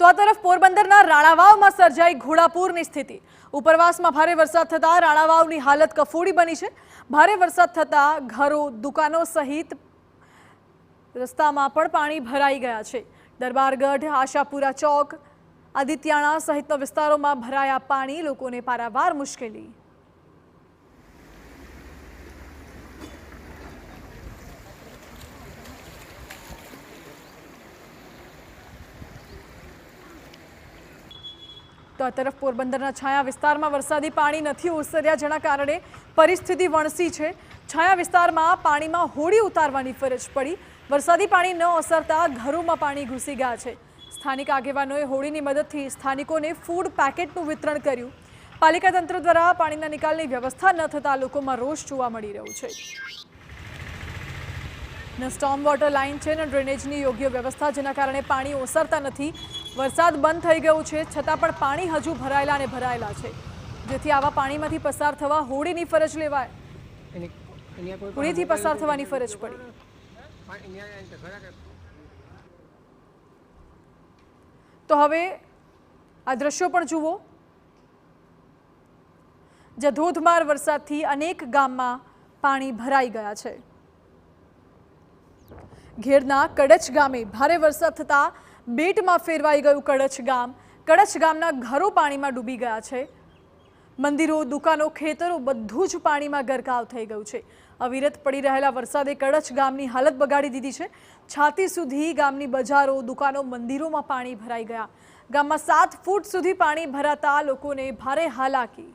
તો આ તરફ પોરબંદરના રાણાવાવમાં સર્જાઈ ઘોડાપૂરની સ્થિતિ। ઉપરવાસમાં ભારે વરસાદ થતા રાણાવાવની હાલત કફોડી બની છે। ભારે વરસાદ થતા ઘરો, દુકાનો સહિત રસ્તામાં પણ પાણી ભરાઈ ગયા છે। દરબારગઢ, આશાપુરા ચોક, આદિત્યાણા સહિતના વિસ્તારોમાં ભરાયા પાણી, લોકોને પારાવાર મુશ્કેલી। તો આ તરફ પોરબંદરના છાયા વિસ્તારમાં વરસાદી પાણી નથી ઓસર્યા, જેના કારણે પરિસ્થિતિ વણસી છે। છાયા વિસ્તારમાં પાણીમાં હોડી ઉતારવાની ફરજ પડી। વરસાદી પાણી ન ઓસરતા ઘરોમાં પાણી ઘૂસી ગયા છે। સ્થાનિક આગેવાનોએ હોડીની મદદથી સ્થાનિકોને ફૂડ પેકેટનું વિતરણ કર્યું। પાલિકા તંત્ર દ્વારા પાણીના નિકાલની વ્યવસ્થા ન થતા લોકોમાં રોષ જોવા મળી રહ્યો છે। ન સ્ટોર્મ વોટર લાઇન છે, ન ડ્રેનેજની યોગ્ય વ્યવસ્થા, જેના કારણે પાણી ઓસરતા નથી। વરસાદ બંધ થઈ ગયો છે, છતાં પણ પાણી હજુ ભરાયેલા અને ભરાયેલા છે, જેથી આવા પાણીમાંથી પસાર થવા હોડીની ફરજ લેવાય। હોડીથી પસાર થવાની ફરજ પડી। તો હવે આ દ્રશ્યો પણ જુઓ, જ્યાં ધોધમાર વરસાદથી અનેક ગામમાં પાણી ભરાઈ ગયા છે। ઘેડના કડચ ગામે ભારે વરસાદ થતા બેટમાં ફેરવાઈ ગયું કડચ ગામ। કડચ ગામના ઘરો પાણીમાં ડૂબી ગયા છે। મંદિરો, દુકાનો, ખેતરો બધું જ પાણીમાં ગરકાવ થઈ ગયું છે। અવિરત પડી રહેલા વરસાદે કડચ ગામની હાલત બગાડી દીધી છે। છાતી સુધી ગામની બજારો, દુકાનો, મંદિરોમાં પાણી ભરાઈ ગયા। ગામમાં 7 ફૂટ સુધી પાણી ભરાતા લોકોને ભારે હાલાકી।